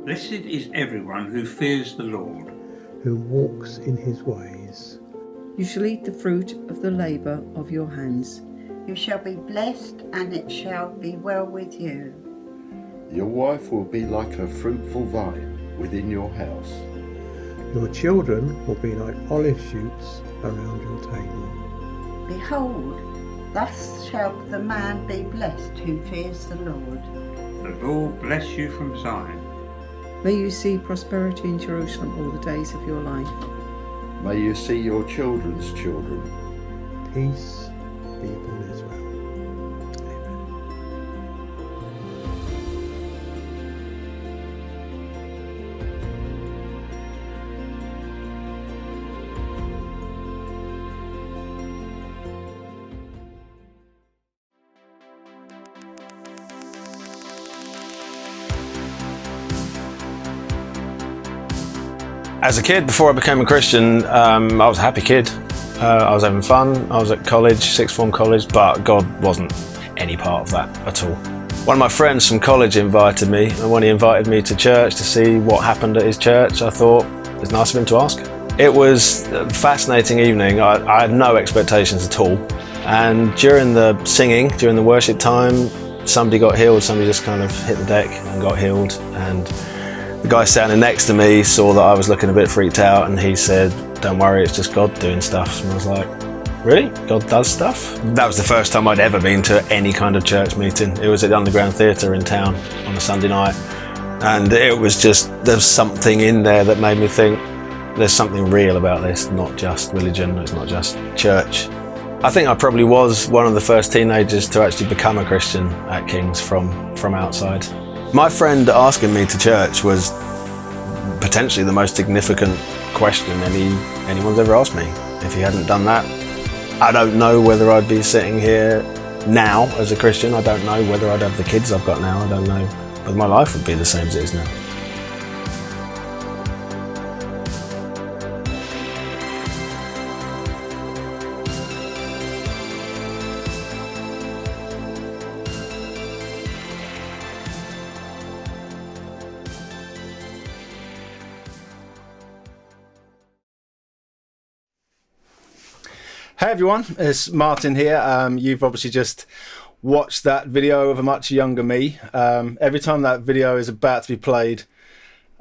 Blessed is everyone who fears the Lord, who walks in his ways. You shall eat the fruit of the labour of your hands. You shall be blessed, and it shall be well with you. Your wife will be like a fruitful vine within your house. Your children will be like olive shoots around your table. Behold, thus shall the man be blessed who fears the Lord. the Lord bless you from Zion. May you see prosperity in Jerusalem all the days of your life. May you see your children's children. Peace be upon Israel. Amen. As a kid, before I became a Christian, I was a happy kid. I was having fun. I was at college, sixth form college, but God wasn't any part of that at all. One of my friends from college invited me, and when he invited me to church to see what happened at his church, I thought it was nice of him to ask. It was a fascinating evening. I had no expectations at all. And during the singing, during the worship time, somebody got healed. Somebody just kind of hit the deck and got healed. And the guy standing next to me saw that I was looking a bit freaked out, and he said, "Don't worry, it's just God doing stuff." And I was like, "Really? God does stuff?" That was the first time I'd ever been to any kind of church meeting. It was at the Underground Theatre in town on a Sunday night. And it was just, there's something in there that made me think, there's something real about this, not just religion, it's not just church. I think I probably was one of the first teenagers to actually become a Christian at King's from outside. My friend asking me to church was potentially the most significant question anyone's ever asked me. If he hadn't done that, I don't know whether I'd be sitting here now as a Christian. I don't know whether I'd have the kids I've got now. I don't know, but my life would be the same as it is now. Hey everyone, it's Martin here. You've obviously just watched that video of a much younger me. Every time that video is about to be played,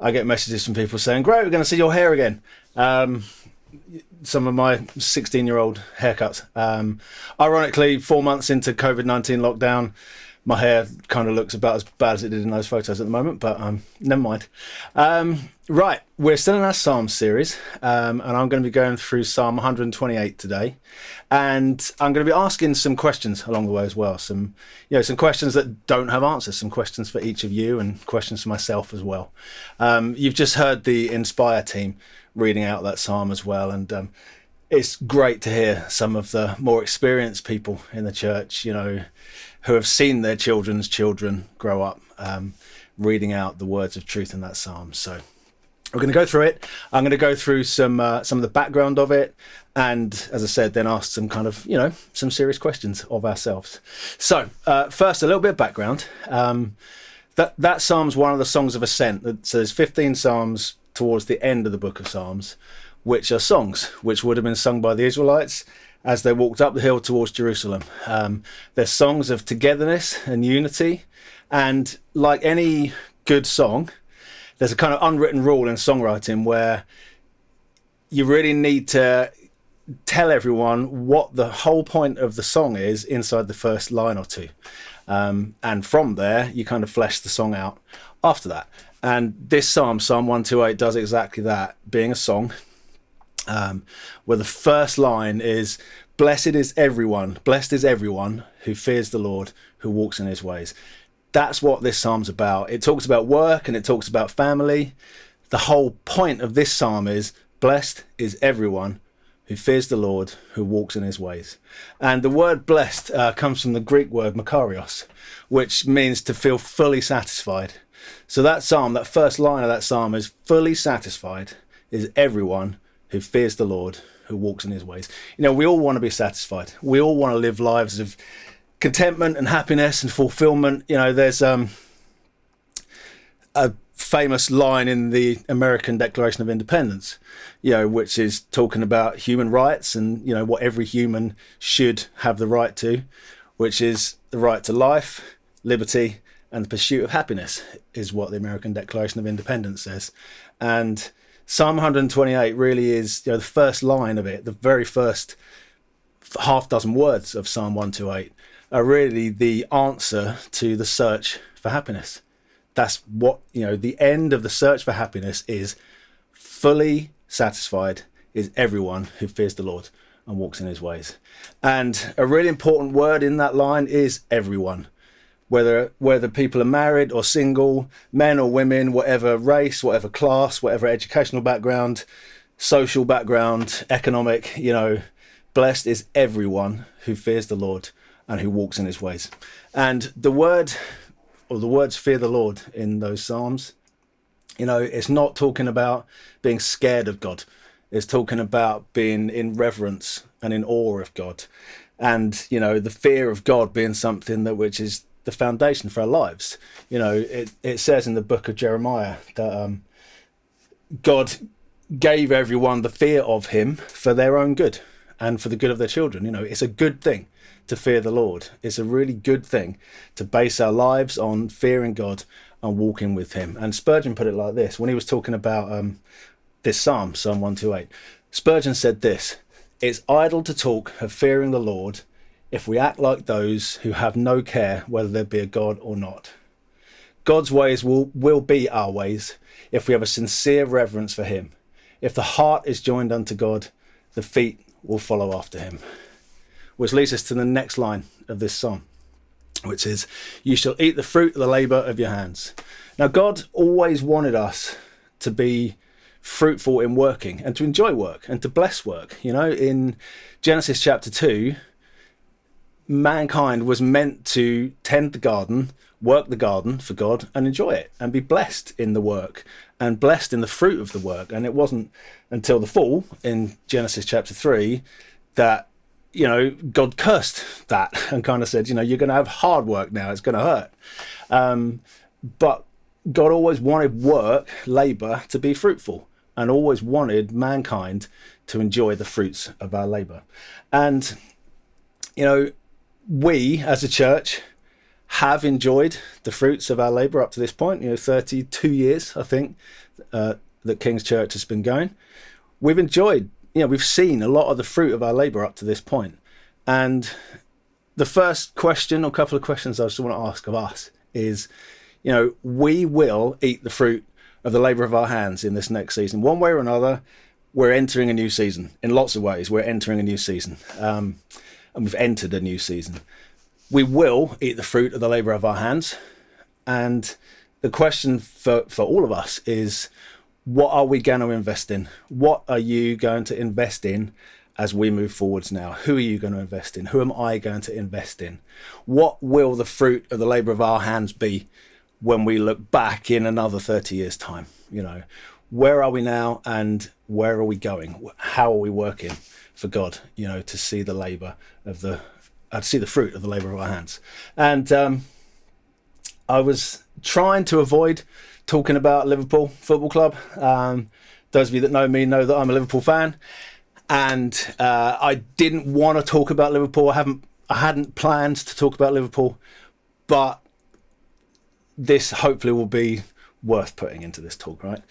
I get messages from people saying, "Great, we're going to see your hair again." Some of my 16-year-old haircuts. Ironically, 4 months into COVID-19 lockdown, my hair kind of looks about as bad as it did in those photos at the moment, but never mind. Right, we're still in our Psalms series, and I'm going to be going through Psalm 128 today, and I'm going to be asking some questions along the way as well. Some questions that don't have answers, some questions for each of you, and questions for myself as well. You've just heard the Inspire team reading out that psalm as well, and it's great to hear some of the more experienced people in the church, who have seen their children's children grow up, reading out the words of truth in that psalm. So we're going to go through it. I'm going to go through some of the background of it, and as I said, then ask some kind of, some serious questions of ourselves. So first, a little bit of background. That psalm's one of the songs of ascent. So there's 15 psalms towards the end of the book of Psalms, which are songs which would have been sung by the Israelites as they walked up the hill towards Jerusalem. They're songs of togetherness and unity, and like any good song, there's a kind of unwritten rule in songwriting where you really need to tell everyone what the whole point of the song is inside the first line or two. And from there, you kind of flesh the song out after that. And this psalm, Psalm 128, does exactly that, being a song, where the first line is, blessed is everyone who fears the Lord, who walks in his ways. That's what this psalm's about. It talks about work and it talks about family. The whole point of this psalm is, blessed is everyone who fears the Lord, who walks in his ways. And the word blessed comes from the Greek word makarios, which means to feel fully satisfied. So that psalm, that first line of that psalm is, fully satisfied is everyone who fears the Lord, who walks in his ways. We all want to be satisfied. We all want to live lives of contentment and happiness and fulfillment. There's a famous line in the American Declaration of Independence, which is talking about human rights and, what every human should have the right to, which is the right to life, liberty, and the pursuit of happiness, is what the American Declaration of Independence says. And Psalm 128 really is, the first line of it, the very first half dozen words of Psalm 128 are really the answer to the search for happiness. That's what, the end of the search for happiness is fully satisfied is everyone who fears the Lord and walks in his ways. And a really important word in that line is everyone. Whether people are married or single, men or women, whatever race, whatever class, whatever educational background, social background, economic, blessed is everyone who fears the Lord and who walks in his ways. And the words fear the Lord in those Psalms, it's not talking about being scared of God. It's talking about being in reverence and in awe of God. And, the fear of God being something which is the foundation for our lives. It says in the book of Jeremiah that God gave everyone the fear of him for their own good and for the good of their children. It's a good thing to fear the Lord. It's a really good thing to base our lives on fearing God and walking with him. And Spurgeon put it like this when he was talking about this Psalm 128. Spurgeon said this: "It's idle to talk of fearing the Lord if we act like those who have no care whether there be a God or not. God's ways will be our ways if we have a sincere reverence for him. If the heart is joined unto God, the feet will follow after him." Which leads us to the next line of this psalm, which is, "You shall eat the fruit of the labour of your hands." Now, God always wanted us to be fruitful in working and to enjoy work and to bless work. In Genesis chapter 2, mankind was meant to tend the garden, work the garden for God and enjoy it and be blessed in the work and blessed in the fruit of the work. And it wasn't until the fall in Genesis chapter 3 that, God cursed that and kind of said, you're going to have hard work now, it's going to hurt. But God always wanted work, labour, to be fruitful and always wanted mankind to enjoy the fruits of our labour. And, we as a church have enjoyed the fruits of our labour up to this point, 32 years, I think, that King's Church has been going. We've enjoyed, we've seen a lot of the fruit of our labour up to this point. And the first question or couple of questions I just want to ask of us is, we will eat the fruit of the labour of our hands in this next season. One way or another, we're entering a new season. In lots of ways, we're entering a new season. And we've entered a new season. We will eat the fruit of the labour of our hands. And the question for all of us is, what are we going to invest in? What are you going to invest in as we move forwards now? Who are you going to invest in? Who am I going to invest in? What will the fruit of the labour of our hands be when we look back in another 30 years' time? Where are we now and where are we going? How are we working for God, to see the labour of to see the fruit of the labour of our hands? And I was trying to avoid talking about Liverpool Football Club. Those of you that know me know that I'm a Liverpool fan, and I didn't want to talk about Liverpool. I hadn't planned to talk about Liverpool, but this hopefully will be worth putting into this talk, right?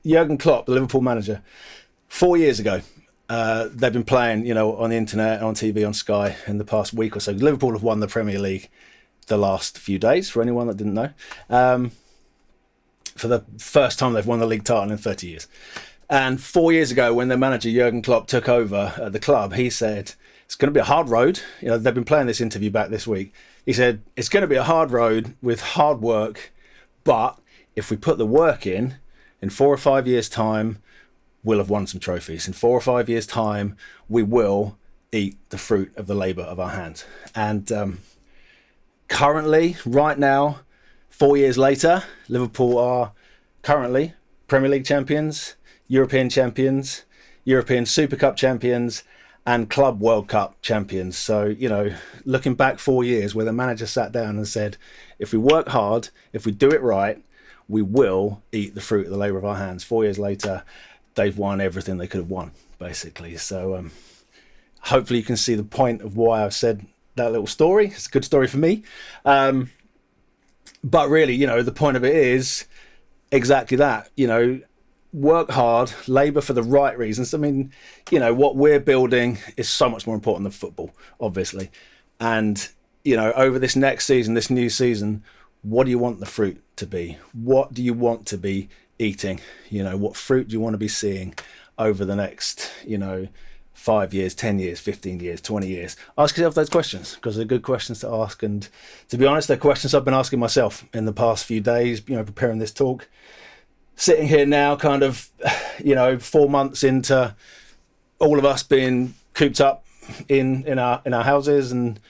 Jurgen Klopp, the Liverpool manager, 4 years ago, they've been playing, on the internet, on TV, on Sky in the past week or so. Liverpool have won the Premier League the last few days, for anyone that didn't know. For the first time they've won the league title in 30 years. And 4 years ago, when their manager Jurgen Klopp took over at the club, he said, it's going to be a hard road. They've been playing this interview back this week. He said, it's going to be a hard road with hard work, but if we put the work in 4 or 5 years' time, we'll have won some trophies. In 4 or 5 years' time, we will eat the fruit of the labour of our hands. And currently, right now, 4 years later, Liverpool are currently Premier League champions, European champions, European Super Cup champions, and Club World Cup champions. So, you know, looking back 4 years where the manager sat down and said, if we work hard, if we do it right, we will eat the fruit of the labour of our hands. 4 years later, they've won everything they could have won, basically. So hopefully you can see the point of why I've said that little story. It's a good story for me. But really, you know, the point of it is exactly that, you know, work hard, labour for the right reasons. I mean, you know, what we're building is so much more important than football, obviously. And, you know, over this next season, this new season, what do you want the fruit to be? What do you want to be eating? You know, what fruit do you want to be seeing over the next, you know, 5 years, 10 years, 15 years, 20 years? Ask yourself those questions, because they're good questions to ask. And to be honest, they're questions I've been asking myself in the past few days, you know, preparing this talk. Sitting here now, kind of, you know, 4 months into all of us being cooped up in our houses, and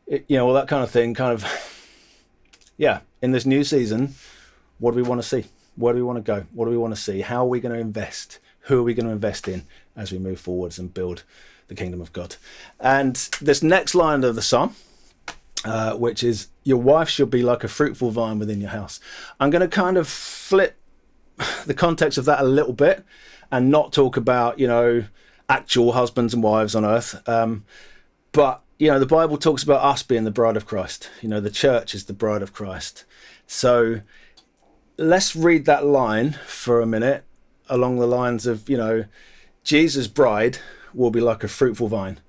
you know, all that kind of thing. Kind of, yeah. In this new season, what do we want to see? Where do we want to go? What do we want to see? How are we going to invest? Who are we going to invest in as we move forwards and build the kingdom of God? And this next line of the psalm, which is, "Your wife shall be like a fruitful vine within your house." I'm going to kind of flip the context of that a little bit and not talk about, you know, actual husbands and wives on earth. But, you know, the Bible talks about us being the bride of Christ. You know, the church is the bride of Christ. So let's read that line for a minute along the lines of, you know, Jesus' bride will be like a fruitful vine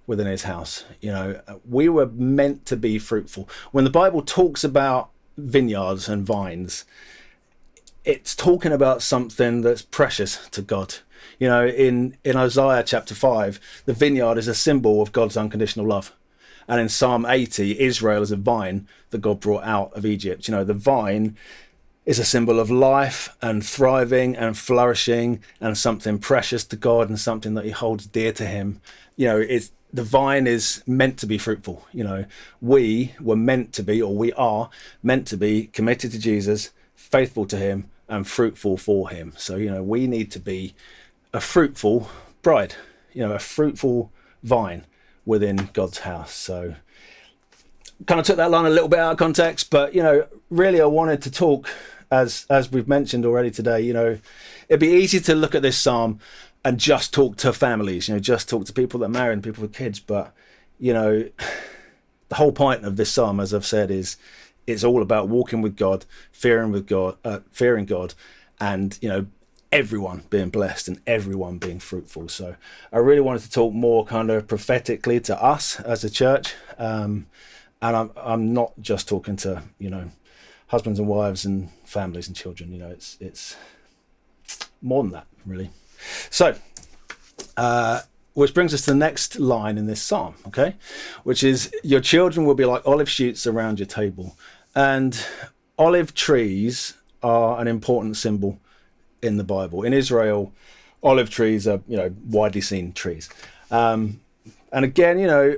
within his house. You know, we were meant to be fruitful. When the Bible talks about vineyards and vines, it's talking about something that's precious to God. You know, in Isaiah chapter 5, the vineyard is a symbol of God's unconditional love. And in Psalm 80, Israel is a vine that God brought out of Egypt. You know, the vine is a symbol of life and thriving and flourishing and something precious to God and something that he holds dear to him. You know, the vine is meant to be fruitful. You know, we were meant to be, or we are meant to be, committed to Jesus, faithful to him, and fruitful for him. So, you know, we need to be a fruitful bride, you know, a fruitful vine within God's house. So kind of took that line a little bit out of context, but, you know, really I wanted to talk, as we've mentioned already today, you know, it'd be easy to look at this psalm and just talk to families, you know, just talk to people that are married and people with kids. But, you know, the whole point of this psalm, as I've said, is it's all about walking with God, fearing God, and, you know, everyone being blessed and everyone being fruitful. So I really wanted to talk more kind of prophetically to us as a church, and I'm not just talking to, you know, husbands and wives and families and children. You know, it's more than that, really. So, which brings us to the next line in this psalm, okay, which is, "Your children will be like olive shoots around your table." And olive trees are an important symbol in the Bible. In Israel, olive trees are, you know, widely seen trees. And again, you know,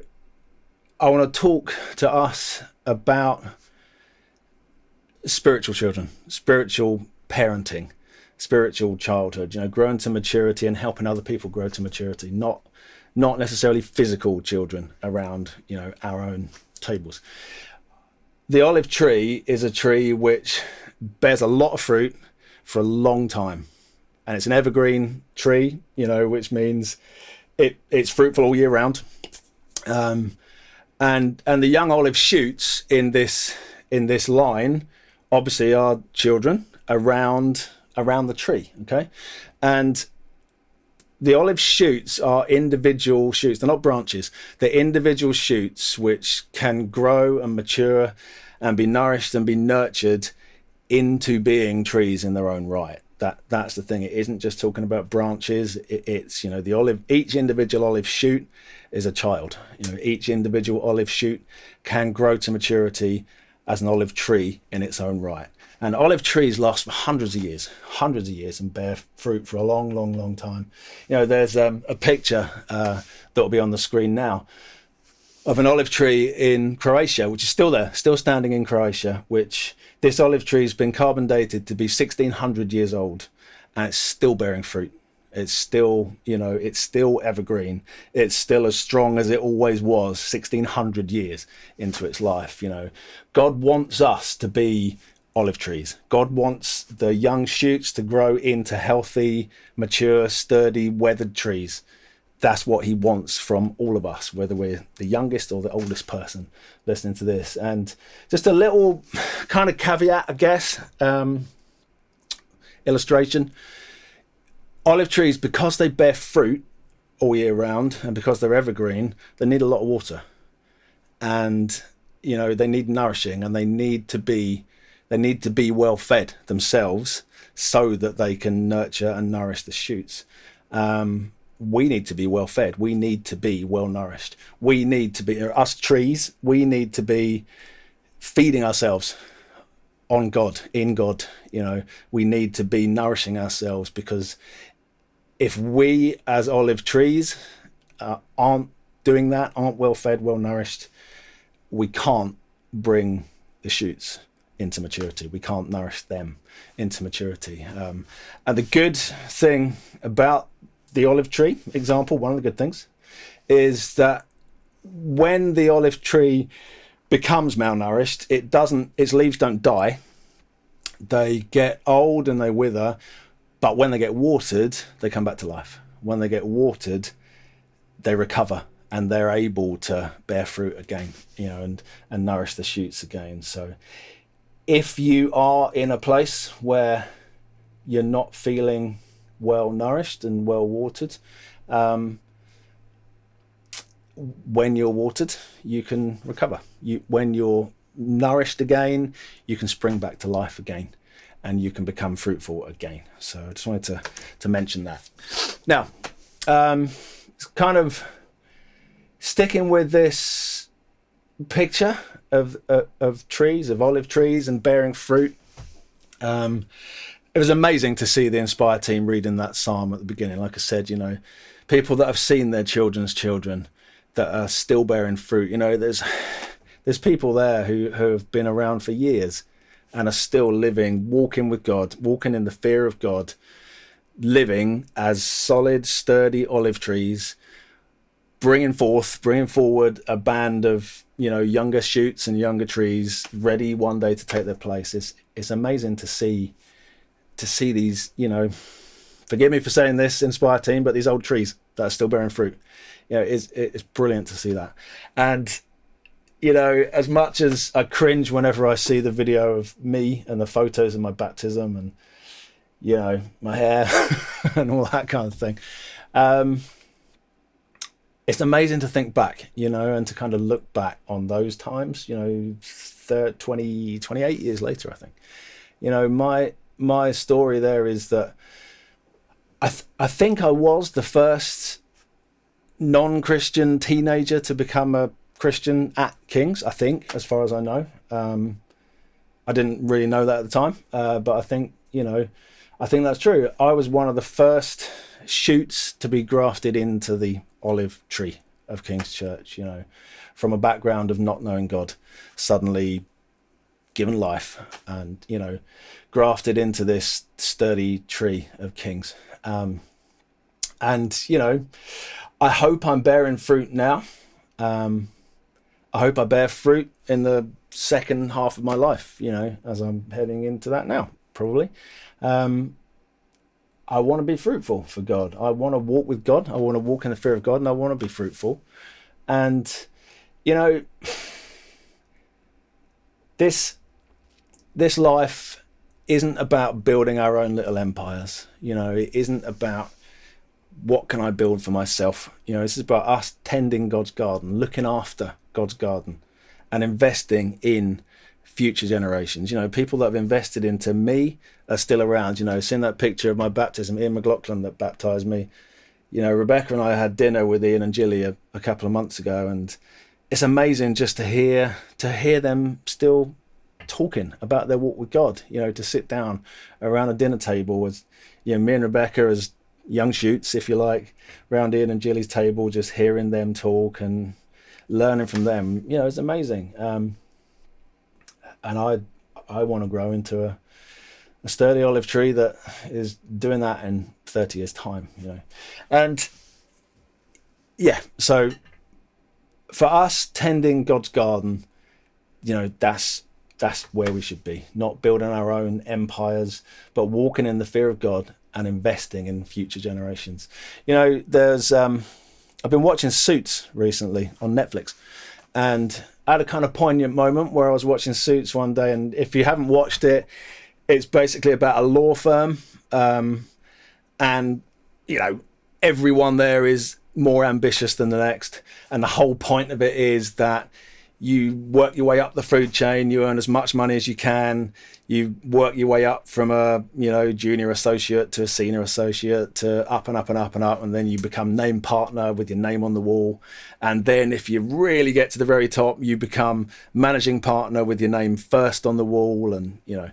I want to talk to us about spiritual children, spiritual parenting, spiritual childhood, you know, growing to maturity and helping other people grow to maturity, not necessarily physical children around, you know, our own tables. The olive tree is a tree which bears a lot of fruit for a long time, and it's an evergreen tree, you know, which means it's fruitful all year round. And the young olive shoots in this line obviously are children around the tree, okay? And the olive shoots are individual shoots. They're not branches. They're individual shoots which can grow and mature and be nourished and be nurtured into being trees in their own right. That's the thing. It isn't just talking about branches. It's, you know, each individual olive shoot is a child. You know, each individual olive shoot can grow to maturity as an olive tree in its own right. And olive trees last for hundreds of years, and bear fruit for a long, long, long time. You know, there's a picture that will be on the screen now of an olive tree in Croatia, which is still there, still standing in Croatia, which this olive tree has been carbon dated to be 1600 years old, and it's still bearing fruit It's still, it's still evergreen. It's still as strong as it always was 1600 years into its life. God wants us to be olive trees. God wants the young shoots to grow into healthy, mature, sturdy, weathered trees. That's what he wants from all of us, whether we're the youngest or the oldest person listening to this. And just a little kind of caveat, I guess, illustration. Olive trees, because they bear fruit all year round and because they're evergreen, they need a lot of water. And, they need nourishing, and they need to be well fed themselves so that they can nurture and nourish the shoots. We need to be well fed. We need to be well nourished. We need to be, us trees, we need to be feeding ourselves on God, in God. We need to be nourishing ourselves, because if we as olive trees aren't doing that, aren't well fed, well nourished, we can't bring the shoots into maturity. We can't nourish them into maturity. And the good thing about the olive tree example, one of the good things, is that when the olive tree becomes malnourished, its leaves don't die. They get old and they wither, but when they get watered, they come back to life. When they get watered, they recover and they're able to bear fruit again, and nourish the shoots again. So if you are in a place where you're not feeling well nourished and well watered, when you're watered, you can recover. When you're nourished again, you can spring back to life again, and you can become fruitful again. So I just wanted to mention that. Now, it's kind of sticking with this picture of trees, of olive trees and bearing fruit. It was amazing to see the Inspire team reading that psalm at the beginning. Like I said, people that have seen their children's children that are still bearing fruit. There's people there who have been around for years and are still living, walking with God, walking in the fear of God, living as solid, sturdy olive trees, bringing forward a band of, younger shoots and younger trees ready one day to take their place. It's amazing to see these, forgive me for saying this, Inspire team, but these old trees that are still bearing fruit. It's brilliant to see that. And, as much as I cringe whenever I see the video of me and the photos of my baptism and, my hair and all that kind of thing, it's amazing to think back, and to kind of look back on those times, 28 years later, I think. My story there is that I think I was the first non-Christian teenager to become a Christian at King's, I think, as far as I know. I didn't really know that at the time, but I think that's true. I was one of the first shoots to be grafted into the olive tree of King's Church, from a background of not knowing God, suddenly given life and, grafted into this sturdy tree of King's. And, I hope I'm bearing fruit now. I hope I bear fruit in the second half of my life, as I'm heading into that now, probably. I want to be fruitful for God. I want to walk with God. I want to walk in the fear of God, and I want to be fruitful. And, this life isn't about building our own little empires. It isn't about what can I build for myself. This is about us tending God's garden, looking after God's garden, and investing in future generations. People that have invested into me are still around. Seeing that picture of my baptism, Ian McLaughlin that baptized me. Rebecca and I had dinner with Ian and Gilly a couple of months ago, and it's amazing just to hear them still talking about their walk with God. To sit down around a dinner table with, me and Rebecca as young shoots, if you like, around Ian and Gilly's table, just hearing them talk and learning from them. It's amazing. And I want to grow into a sturdy olive tree that is doing that in 30 years time, you know. And yeah, so for us, tending God's garden, you know, that's where we should be, not building our own empires, but walking in the fear of God and investing in future generations. You know, there's I've been watching Suits recently on Netflix, and I had a kind of poignant moment where I was watching Suits one day, and if you haven't watched it, it's basically about a law firm, and you know, everyone there is more ambitious than the next, and the whole point of it is that you work your way up the food chain, you earn as much money as you can, you work your way up from a, you know, junior associate to a senior associate to up and up and up and up, and then you become named partner with your name on the wall, and then if you really get to the very top, you become managing partner with your name first on the wall. And you know,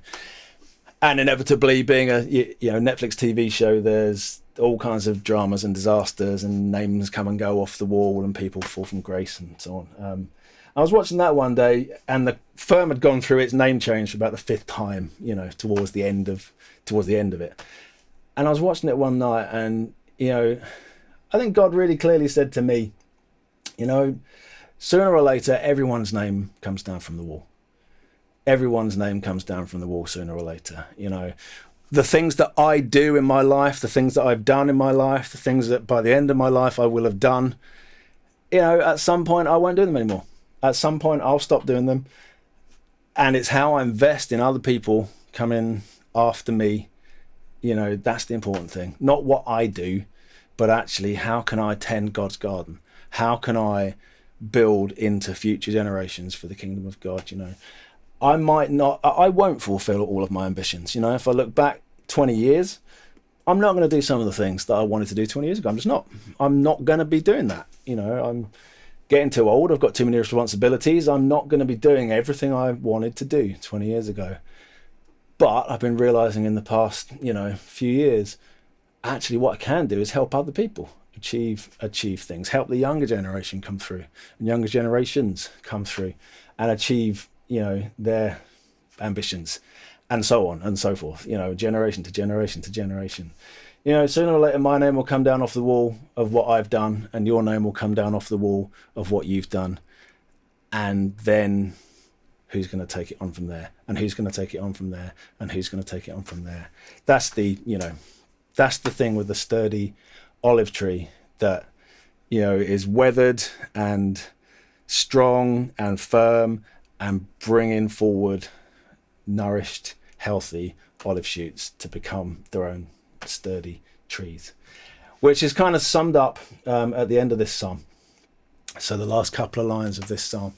and inevitably, being a, you know, Netflix TV show, there's all kinds of dramas and disasters, and names come and go off the wall, and people fall from grace and so on. I was watching that one day, and the firm had gone through its name change for about the 5th time, you know, towards the end of it. And I was watching it one night, and you know, I think God really clearly said to me, you know, sooner or later, everyone's name comes down from the wall. Everyone's name comes down from the wall sooner or later. You know, the things that I do in my life, the things that I've done in my life, the things that by the end of my life I will have done, you know, at some point I won't do them anymore. At some point I'll stop doing them. And it's how I invest in other people coming after me. You know, that's the important thing. Not what I do, but actually how can I tend God's garden? How can I build into future generations for the kingdom of God? You know, I won't fulfill all of my ambitions. You know, if I look back 20 years, I'm not going to do some of the things that I wanted to do 20 years ago. I'm just not. I'm not going to be doing that. You know, I'm getting too old. I've got too many responsibilities. I'm not going to be doing everything I wanted to do 20 years ago. But I've been realizing in the past, you know, few years, actually what I can do is help other people achieve things, help the younger generation come through, and younger generations come through and achieve, you know, their ambitions, and so on and so forth, you know, generation to generation to generation. You know, sooner or later my name will come down off the wall of what I've done, and your name will come down off the wall of what you've done. And then who's going to take it on from there? And who's going to take it on from there? And who's going to take it on from there? That's the, you know, that's the thing with the sturdy olive tree that, you know, is weathered and strong and firm and bringing forward nourished, healthy olive shoots to become their own sturdy trees, which is kind of summed up at the end of this psalm. So the last couple of lines of this psalm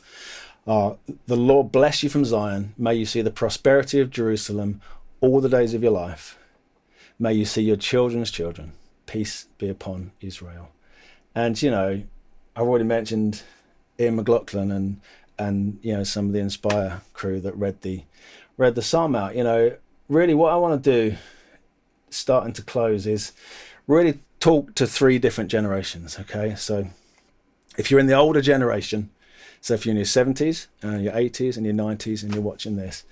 are, the Lord bless you from Zion. May you see the prosperity of Jerusalem all the days of your life. May you see your children's children. Peace be upon Israel. And, you know, I've already mentioned Ian McLaughlin and you know, some of the Inspire crew that read the psalm out. You know, really what I want to do, starting to close, is really talk to 3 different generations. Okay, so if you're in the older generation, so if you're in your 70s and your 80s and your 90s and you're watching this,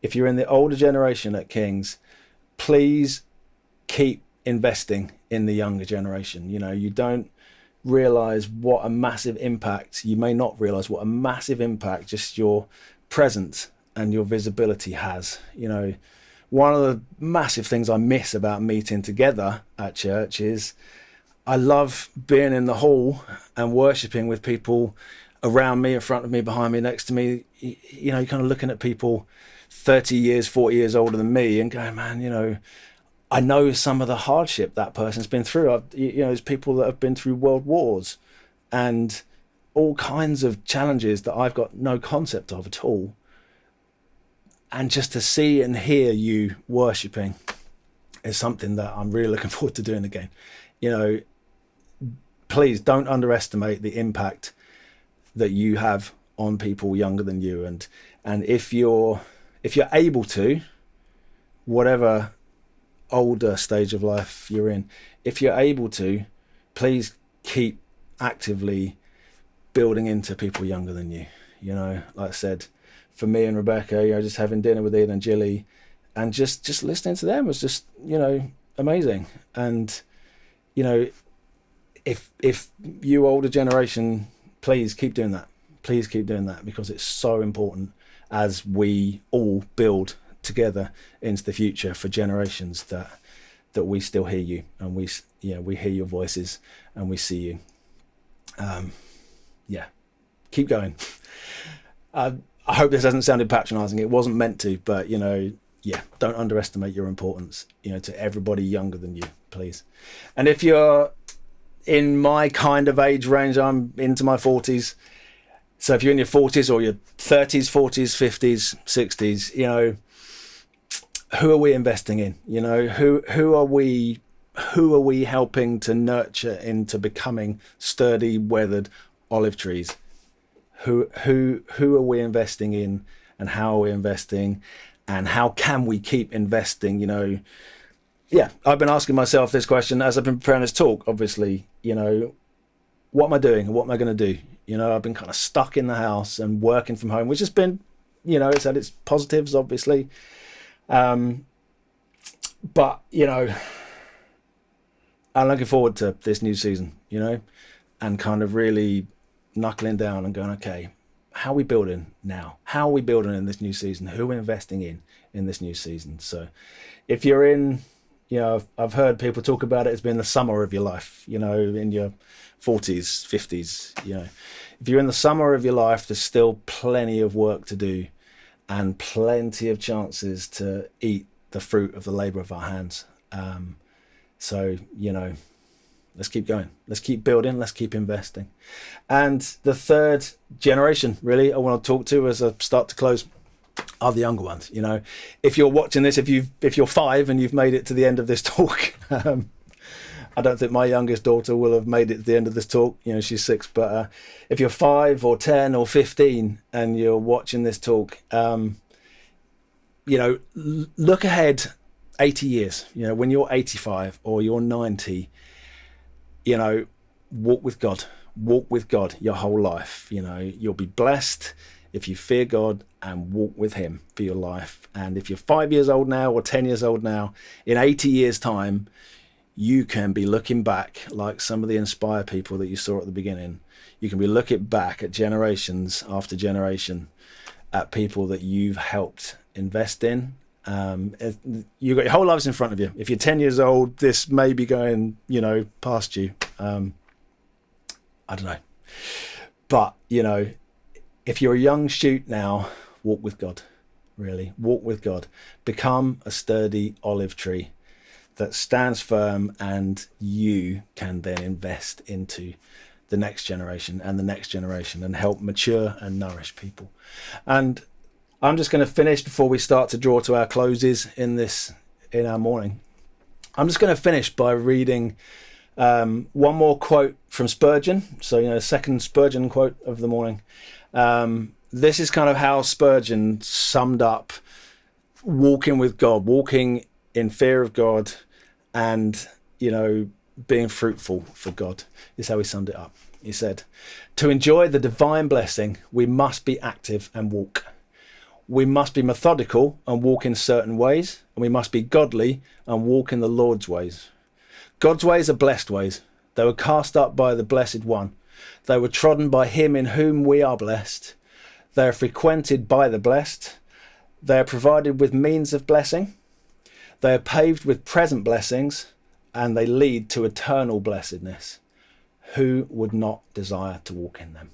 if you're in the older generation at King's, please keep investing in the younger generation. You know, you don't realize what a massive impact, you may not realize what a massive impact just your presence and your visibility has. You know, one of the massive things I miss about meeting together at church is I love being in the hall and worshipping with people around me, in front of me, behind me, next to me. You know, you're kind of looking at people 30 years, 40 years older than me and going, man, you know, I know some of the hardship that person's been through. You know, there's people that have been through world wars and all kinds of challenges that I've got no concept of at all. And just to see and hear you worshipping is something that I'm really looking forward to doing again. You know, please don't underestimate the impact that you have on people younger than you. And if you're able to, whatever older stage of life you're in, if you're able to, please keep actively building into people younger than you. You know, like I said, for me and Rebecca, you know, just having dinner with Ian and Jilly and just listening to them was just, you know, amazing. And, you know, if you older generation, please keep doing that. Please keep doing that, because it's so important as we all build together into the future for generations, that we still hear you, and we hear your voices and we see you. Keep going. I hope this hasn't sounded patronizing. It wasn't meant to, but, you know, don't underestimate your importance, you know, to everybody younger than you, please. And if you're in my kind of age range, I'm into my 40s. So if you're in your 40s or your 30s, 40s, 50s, 60s, you know, who are we investing in? You know, who are we helping to nurture into becoming sturdy, weathered olive trees? Who are we investing in, and how are we investing, and how can we keep investing? You know, I've been asking myself this question as I've been preparing this talk, obviously. You know, what am I doing and what am I going to do? You know, I've been kind of stuck in the house and working from home, which has been, you know, it's had its positives, obviously. But, you know, I'm looking forward to this new season, you know, and kind of really knuckling down and going, okay, how are we building now? How are we building in this new season? Who are we investing in this new season? So if you're in, you know, I've heard people talk about it as being the summer of your life, you know, in your 40s, 50s, you know. If you're in the summer of your life, there's still plenty of work to do and plenty of chances to eat the fruit of the labour of our hands. So, you know, let's keep going. Let's keep building. Let's keep investing. And the third generation, really, I want to talk to as I start to close, are the younger ones. You know, if you're watching this, if you're 5 and you've made it to the end of this talk, I don't think my youngest daughter will have made it to the end of this talk. You know, she's 6. But if you're 5 or 10 or 15 and you're watching this talk, you know, look ahead 80 years. You know, when you're 85 or you're 90, you know, walk with God. Walk with God your whole life. You know, you'll be blessed if you fear God and walk with him for your life. And if you're 5 years old now or 10 years old now, in 80 years' time, you can be looking back like some of the Inspire people that you saw at the beginning. You can be looking back at generations after generation at people that you've helped invest in. You've got your whole lives in front of you. If you're 10 years old, this may be going, you know, past you. I don't know. But, you know, if you're a young shoot now, walk with God, really. Walk with God. Become a sturdy olive tree that stands firm, and you can then invest into the next generation and the next generation and help mature and nourish people. And I'm just going to finish before we start to draw to our closes in our morning. I'm just going to finish by reading one more quote from Spurgeon. So, you know, second Spurgeon quote of the morning. This is kind of how Spurgeon summed up walking with God, walking in fear of God, and, you know, being fruitful for God, is how he summed it up. He said, to enjoy the divine blessing, we must be active and walk. We must be methodical and walk in certain ways, and we must be godly and walk in the Lord's ways. God's ways are blessed ways. They were cast up by the Blessed One. They were trodden by him in whom we are blessed. They are frequented by the blessed. They are provided with means of blessing. They are paved with present blessings, and they lead to eternal blessedness. Who would not desire to walk in them?